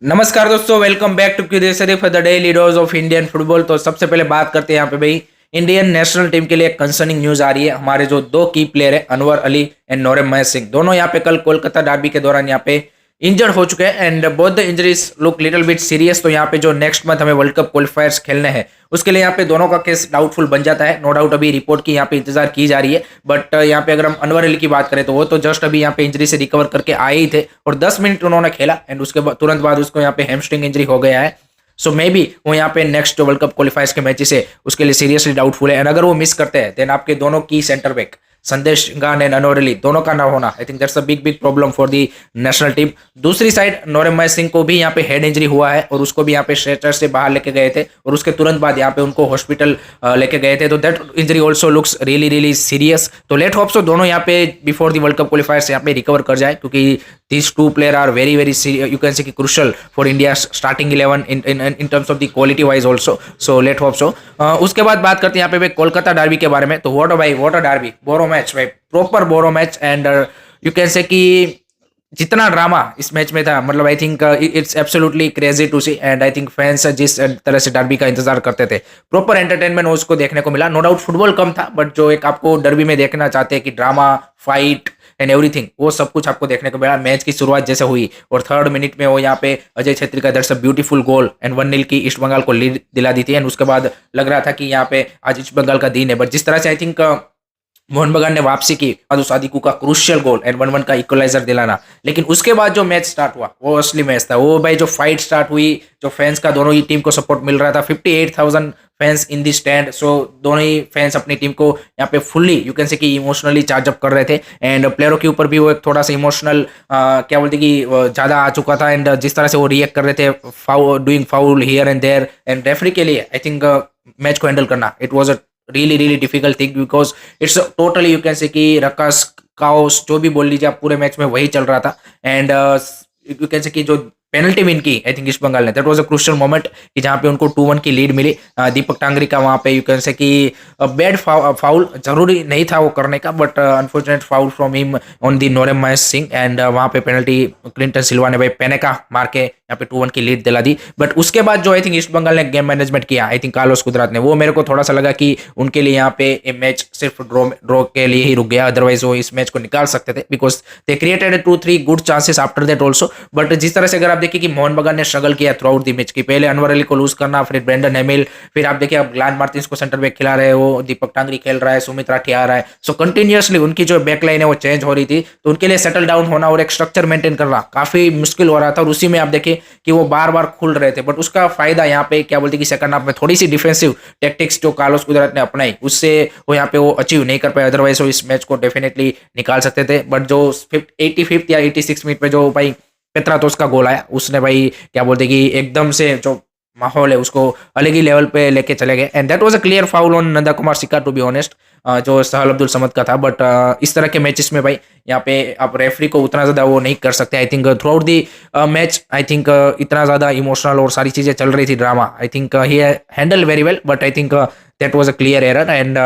नमस्कार दोस्तों, welcome back to curiosity for the daily dose of Indian football. तो सबसे पहले बात करते हैं यहाँ पे भाई, इंडियन नेशनल टीम के लिए कंसर्निंग न्यूज आ रही है। हमारे जो दो की प्लेयर है, अनवर अली एंड नोरेम महेश सिंह, दोनों यहाँ पे कल कोलकाता डार्बी के दौरान यहाँ पे इंजर्ड हो चुके हैं and both the injuries look little bit serious. तो यहाँ पे जो नेक्स्ट मंथ हमें वर्ल्ड कप क्वालिफायर्स खेलने हैं उसके लिए यहाँ पे दोनों का केस डाउटफुल बन जाता है। नो डाउट अभी रिपोर्ट की यहाँ पे इंतजार की जा रही है, बट यहाँ पे अगर हम अनवर अली की बात करें तो वो तो जस्ट अभी यहाँ पे इंजरी से रिकवर करके आए ही थे और 10 मिनट उन्होंने खेला एंड उसके बाद तुरंत बाद उसको यहाँ पे हैमस्ट्रिंग इंजरी हो गया है। सो मे बी वो यहाँ पे नेक्स्ट जो वर्ल्ड कप क्वालिफायर्स के मैचेस है उसके लिए सीरियसली डाउटफुल है एंड अगर वो मिस करते हैं देन आपके दोनों की सेंटर बैक संदेश गान एंड अनवर अली दोनों का ना होना, आई think that's a big big problem for the national team. दूसरी साइड नोरेम महेश सिंह को भी यहाँ पे हेड इंजरी हुआ है और उसको भी यहाँ पे स्ट्रेचर से बाहर लेके गए थे और उसके तुरंत बाद यहाँ पे उनको हॉस्पिटल लेके गए थे। तो that injury also looks really really serious. तो लेट होप सो दोनों यहाँ पे बिफोर दी वर्ल्ड कप क्वालिफायर्स यहाँ पे रिकवर कर जाए, क्योंकि these two player are very very you can say crucial for India's starting 11 in terms of the quality wise also. So let hope so. उसके बाद बात करते हैं यहाँ पे भाई कोलकाता डार्बी के बारे में। तो व्हाट अ डार्बी, बोरो मैच भाई, प्रॉपर बोरो match and you can say कि जितना ड्रामा इस मैच में था, मतलब I think it's absolutely crazy to see and I think fans जिस तरह से डर्बी का इंतजार करते थे प्रॉपर एंटरटेनमेंट उसको देखने को मिला। नो डाउट फुटबॉल कम था, बट जो एक आपको डर्बी में देखना चाहते हैं कि ड्रामा, फाइट एंड एवरीथिंग, वो सब कुछ आपको देखने को मिला। मैच की शुरुआत जैसे हुई और 3rd मिनट में वो यहाँ पे अजय छेत्री का that's a beautiful goal and 1-0 की ईस्ट बंगाल को लीड दिला दी थी एंड उसके बाद लग रहा था कि यहाँ पे आज ईस्ट बंगाल का दिन है। बट जिस तरह से आई थिंक मोहन बगान ने वापसी की, सादिकू का क्रूशियल गोल एंड 1-1 का इक्वलाइजर दिलाना, लेकिन उसके बाद जो मैच स्टार्ट हुआ वो असली मैच था। वो भाई जो फाइट स्टार्ट हुई, जो फैंस का दोनों ही टीम को सपोर्ट मिल रहा था, 58,000 फैंस इन दी स्टैंड। सो दोनों ही फैंस अपनी टीम को यहाँ पे फुल्ली यू कैन से कि इमोशनली चार्ज अप कर रहे थे एंड प्लेयरों के ऊपर भी वो एक थोड़ा सा इमोशनल क्या बोलते कि ज़्यादा आ चुका था एंड जिस तरह से वो रिएक्ट कर रहे थे, doing foul here and there and referee के लिए आई थिंक मैच को हैंडल करना it was a really difficult thing because it's a totally you can say कि रकास काओस जो भी बोल लीजिए आप, पूरे मैच में वही चल रहा था एंड यू कैन से कि जो पेनल्टी विन की आई थिंक ईस्ट बंगाल ने, that was a crucial moment कि जहाँ पे उनको 2-1 की लीड मिली। दीपक टांगरी का वहाँ पे यू कैन से कि बैड फाउल जरूरी नहीं था वो करने का, but unfortunate foul from him on the Naorem Mahesh Singh and वहाँ पे पेनल्टी क्लिंटन सिल्वा ने भाई पेनेका मार के यहाँ पे 2-1 की लीड दिला दी। बट उसके बाद जो आई थिंक ईस्ट बंगाल ने गेम मैनेजमेंट किया आई थिंक कार्लोस कुदरत ने, वो मेरे को थोड़ा सा लगा कि उनके लिए यहाँ पे ये मैच सिर्फ ड्रॉ के लिए ही रुक गया, अदरवाइज वो इस मैच को निकाल सकते थे because they created 2-3 good chances after that also. But जिस तरह से अगर आप देखिए कि मोहन बगान ने स्ट्रगल किया थ्रू आउट द मैच की, पहले अनवर अली को लूज करना, फिर ब्रेंडन हेमिल, फिर आप देखिए अब ग्लान मार्टिन्स को सेंटर बैक खिला रहे हो, दीपक टांगरी खेल रहा है, सुमित राठी आ रहा है। सो कंटिन्यूअसली उनकी जो बैकलाइन है वो चेंज हो रही थी, तो उनके लिए सेटल डाउन होना और एक स्ट्रक्चर मेंटेन करना काफी मुश्किल हो रहा था और उसी में आप देखिए कि वो बार बार खुल रहे थे। बट उसका फायदा यहाँ पे क्या बोलते कि सेकंड हाफ में थोड़ी सी डिफेंसिव टेक्टिक्स जो कार्लोस कुदरत ने अपनाई उससे वो यहाँ पे वो अचीव नहीं कर पाए, अदरवाइज वो इस मैच को डेफिनेटली निकाल सकते थे। बट जो 85th या 86 मिनट पे जो भाई पेत्रातोस का गोल आया, उसने भाई क्या बोलते कि एकदम से जो माहौल है उसको अलग ही लेवल पे लेके चले गए and that was a clear foul on Nanda Kumar सिक्का टू बी ऑनेस्ट, जो सहल अब्दुल समद का था। बट इस तरह के मैचेस में भाई यहाँ पे आप रेफरी को उतना ज़्यादा वो नहीं कर सकते। I think through out the match I think इतना ज़्यादा इमोशनल और सारी चीज़ें चल रही थी, drama, I think he handle very well, but I think that was a clear error and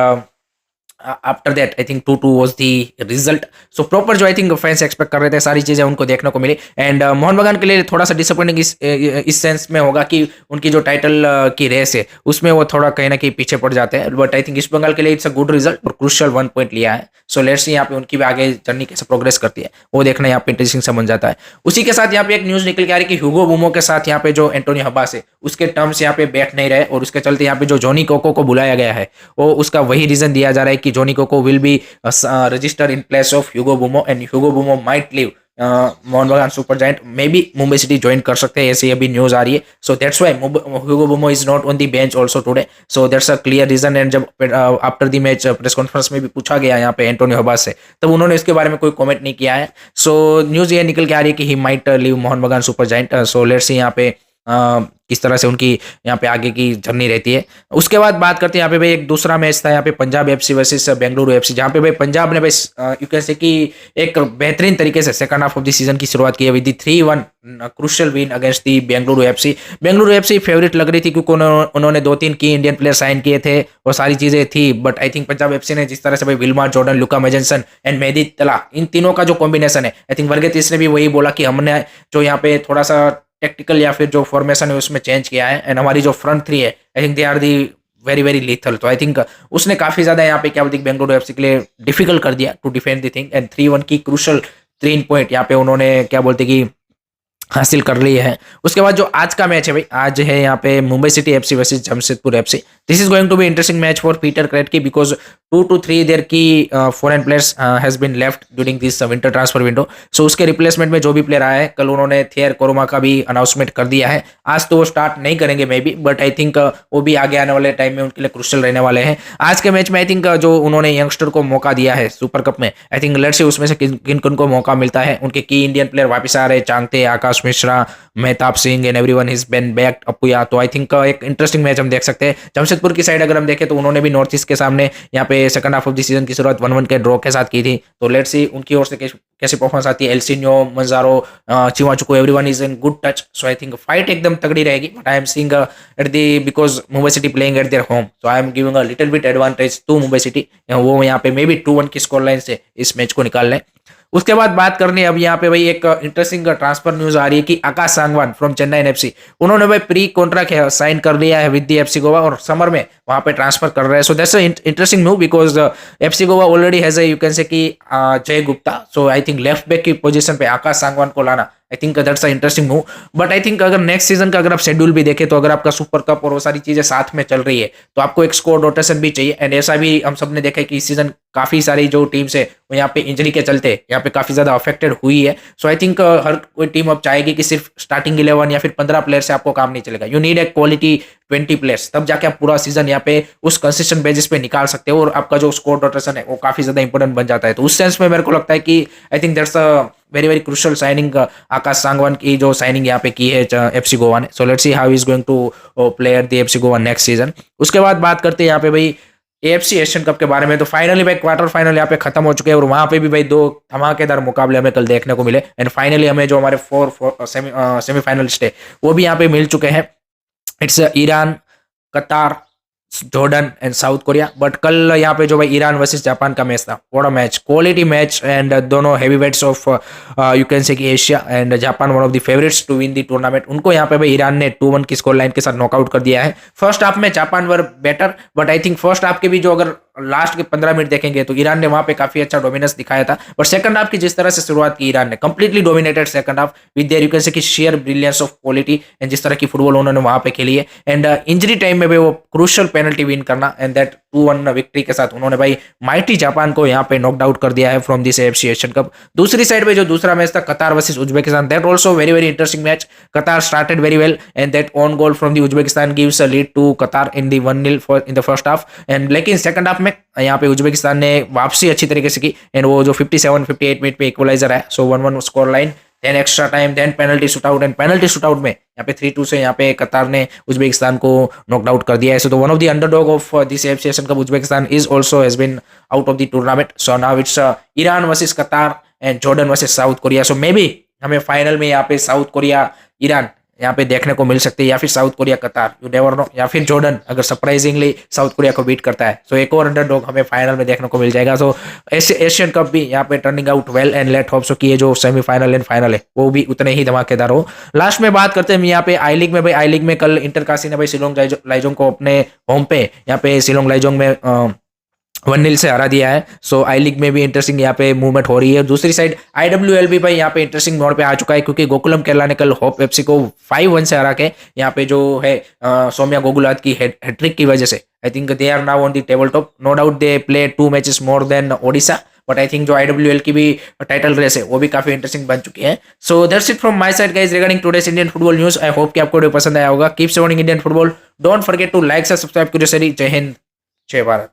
after that I think 2-2 was the result. So proper जो आई think fans expect कर रहे थे सारी चीजें उनको देखने को मिली एंड मोहन बगान के लिए थोड़ा सा डिसअपॉइंटिंग इस सेंस में होगा कि उनकी जो टाइटल की रेस है उसमें वो थोड़ा कहीं ना कहीं पीछे पड़ जाते हैं। But I think East Bengal के लिए इट्स अ गुड रिजल्ट और क्रूशियल 1 पॉइंट लिया है। सो लेट्स सी यहाँ पे उनकी भी आगे जर्नी कैसे प्रोग्रेस करती है वो देखना यहाँ पे इंटरेस्टिंग सा बन जाता है। उसी के साथ यहाँ पे एक न्यूज निकल के आ रही है कि ह्यूगो बुमो के साथ यहाँ पे जो एंटोनी हबास है उसके टर्म्स यहाँ पे बैठ नहीं रहे और उसके चलते यहाँ पे जो जॉनी कोको को बुलाया गया है वो उसका वही रीजन दिया जा रहा है कि Joni Kauko will be registered in place of Hugo Bumo and Hugo Bumo might leave Mohun Bagan super giant, maybe Mumbai city join कर सकते हैं, ऐसे अभी न्यूज आ रही है। So that's why Hugo Bumo is not on the bench also today. So that's a clear reason and जब after the match press conference में भी पूछा गया यहाँ पे एंटोनी हबास से, तब उन्होंने इसके बारे में कोई कमेंट नहीं किया है। सो न्यूज ये निकल के आ रही है कि he might leave Mohan Bagan super giant. So let's सी यहाँ पे किस तरह से उनकी यहाँ पे आगे की जर्नी रहती है। उसके बाद बात करते हैं यहाँ पे भाई एक दूसरा मैच था यहाँ पे Punjab FC versus Bengaluru FC, जहाँ पे भाई पंजाब ने भाई यू कैन से कि एक बेहतरीन तरीके से second half of the season की शुरुआत की है with 3-1 crucial win against the Bengaluru FC. Bengaluru FC favourite लग रही थी क्योंकि उन्होंने 2-3 की इंडियन प्लेयर साइन किए थे और सारी चीजें थी, but I think Punjab FC ने जिस तरह से भाई Wilmar Jordan, Luka Majcen and Madih Talal, इन तीनों का जो कॉम्बिनेशन है, आई थिंक वर्गेतिस ने भी वही बोला कि हमने जो यहाँ पे थोड़ा सा टेक्टिकल या फिर जो फॉर्मेशन है उसमें चेंज किया है, एंड हमारी जो फ्रंट थ्री है I think they are the very very lethal. तो आई थिंक उसने काफी ज्यादा यहाँ पे क्या बोलते हैं बेंगलुरु एफसी के लिए डिफिकल्ट कर दिया to defend the thing, and 3-1 की क्रूशल 3 पॉइंट यहाँ पे उन्होंने क्या बोलते कि हासिल कर ली है। उसके बाद जो आज का मैच है भाई, आज है यहाँ पे Mumbai city FC versus Jamshedpur FC. This is going to be interesting match for Peter Kratky because 2 to 3 their की foreign players has been left during this winter transfer window. So उसके रिप्लेसमेंट में जो भी प्लेयर आया है, कल उन्होंने थियर कोरोमा का भी अनाउंसमेंट कर दिया है। आज तो वो स्टार्ट नहीं करेंगे may be, but I think वो भी आगे आने वाले टाइम में उनके लिए क्रुशियल रहने वाले हैं। आज के मैच में आई थिंक जो उन्होंने यंगस्टर को मौका दिया है सुपर कप में, आई थिंक लेट्स सी उसमें से किन किन को मौका मिलता है। उनके की इंडियन प्लेयर वापस आ रहे हैं, Chhangte, Akash Mishra, Mehtab Singh and everyone is been back Apuia. तो आई थिंक एक इंटरेस्टिंग मैच हम देख सकते हैं। जमशेदपुर की साइड अगर हम देखें तो उन्होंने भी नॉर्थ ईस्ट के सामने यहाँ पे second half of the season की शुरुआत 1-1 के ड्रॉ के साथ की थी। तो लेट्स सी उनकी ओर से कैसे परफॉर्मेंस आती है। Elsinho, Manzorro, Chukwu, everyone is in good touch. So I think fight एकदम तगड़ी रहेगी, but I am seeing at the because Mumbai city playing at their home, so I am giving a little bit advantage to Mumbai city. वो यहाँ पे may be 2-1 की score line से इस match को निकाल लें। उसके बाद बात करनी है अब यहाँ पे भाई एक इंटरेस्टिंग ट्रांसफर न्यूज आ रही है कि आकाश सांगवान फ्रॉम चेन्नई एफसी, उन्होंने भाई प्री कॉन्ट्रैक्ट साइन कर लिया है विद द एफसी गोवा और समर में वहां पे ट्रांसफर कर रहे हैं। So that's interesting move because FC Goa already has you can say कि जय गुप्ता। सो आई थिंक लेफ्ट बैक की पोजीशन पे आकाश सांगवान को लाना, आई think that's interesting move. But I think अगर नेक्स्ट सीजन का अगर आप शेड्यूल भी देखें तो अगर आपका सुपर कप और वो सारी चीजें साथ में चल रही है तो आपको एक स्कोर रोटेशन भी चाहिए। एंड ऐसा भी हम सब ने देखा कि इस सीजन काफी सारी जो टीम्स है वो यहाँ पे इंजरी के चलते यहाँ पे काफी ज्यादा अफेक्टेड हुई है। सो आई थिंक हर कोई टीम अब चाहेगी कि सिर्फ स्टार्टिंग 11 या फिर 15 प्लेयर से आपको काम नहीं चलेगा। You need a quality 20 players, तब जाके आप पूरा सीजन यहाँ पे उस कंसिस्टेंट बेसिस पे निकाल सकते हो और आपका जो स्कोर रोटेशन है वो काफी ज्यादा इंपॉर्टेंट बन जाता है। तो उस सेंस में मेरे को लगता है कि I think that's a very very crucial signing Akash Sangwan की जो साइनिंग यहाँ पे की है एफसी गोवा ने। So let's see how is going to play at the FC Goa next season. उसके बाद बात करते हैं यहाँ पे भाई एएफसी एशियन कप के बारे में। तो फाइनली भाई क्वार्टर फाइनल यहाँ पे खत्म हो चुके हैं और वहां पे भी भाई 2 धमाकेदार मुकाबले हमें कल देखने को मिले। एंड फाइनली हमें जो हमारे 4 सेमीफाइनलिस्ट है वो भी यहाँ पे मिल चुके हैं। इट्स ईरान, कतार, Jordan and south Korea. But कल यहाँ पे जो भाई ईरान वर्सेस जापान का मैच था, बड़ा मैच, क्वालिटी मैच, एंड दोनों हेवीवेट्स ऑफ यू कैन से कि Asia, and Japan one of the favourites to win the tournament. उनको यहाँ पे भाई ईरान ने 2-1 की स्कोर लाइन के साथ नॉकआउट कर दिया है। फर्स्ट हाफ में Japan were better, but I think first half के भी जो अगर लास्ट के 15 मिनट देखेंगे तो ईरान ने वहां पे काफी अच्छा डोमिनेंस दिखाया था। बट सेकंड हाफ की जिस तरह से शुरुआत की ईरान ने, completely dominated second half with their you can say कि sheer brilliance of quality, and जिस तरह की फुटबॉल उन्होंने वहां पे खेली है। एंड इंजरी टाइम में भी वो क्रूशियल पेनल्टी विन करना, एंड दैट 2-1 विक्ट्री के साथ उन्होंने भाई माइटी जापान को यहाँ पे नॉकड आउट कर दिया है from this AFC Asian cup. दूसरी साइड पे जो दूसरा मैच था Qatar versus Uzbekistan, that also very very interesting match. Qatar started very well and that on goal from the Uzbekistan gives a lead to Qatar in the 1-0 for in the first half. And लेकिन second half में यहाँ पे Uzbekistan ने वापसी अच्छी तरीके से की, एंड वो जो 57-58 मिनट पे इक्वलाइजर है। So 1-1 score line, then extra time, then penalty shootout, and penalty shootout में यहाँ पे 3-2 से यहाँ पे कतार ने उज्बेकिस्तान को नॉकड आउट कर दिया है। सो तो one of the underdog of this AFC Asian cup Uzbekistan is also has been out of the tournament. So now it's Iran versus Qatar and Jordan versus South Korea. So maybe हमें final में यहाँ पे south Korea Iran यहाँ पे देखने को मिल सकती है, या फिर साउथ कोरिया कतार, यू नेवर नो, या फिर जॉर्डन अगर सरप्राइजिंगली साउथ कोरिया को बीट करता है। सो एक और अंडरडॉग हमें फाइनल में देखने को मिल जाएगा। सो एशियन कप भी यहाँ पे turning out well, and let hope so कि ये जो सेमीफाइनल एंड फाइनल है वो भी उतने ही धमाकेदार हो। लास्ट में बात करते हैं यहाँ पे आई लीग में। भाई आई लीग में कल इंटरकाशी ने भाई शिलोंग लाइजोंग को अपने होम पे यहाँ पे शिलोंग लाइजोंग में 1-0 से हरा दिया है। सो आई लीग में भी इंटरेस्टिंग यहाँ पे मूवमेंट हो रही है। दूसरी साइड IWL भी भाई यहाँ पे इंटरेस्टिंग मोड पे आ चुका है, क्योंकि गोकुलम केरला ने कल होप एफसी को 5-1 से हरा के यहाँ पे जो है सौम्या गोगुलात की हैट्रिक की वजह से I think they are now on the table top. No doubt they play 2 matches more than Odisha, but I think जो IWL की भी टाइटल रेस है वो भी काफी इंटरेस्टिंग बन चुकी है। So that's it from my side guys regarding today's Indian football news. I hope कि आपको वीडियो पसंद आया होगा। Keep supporting Indian football, don't forget to like subscribe to Jai Hind, जय भारत।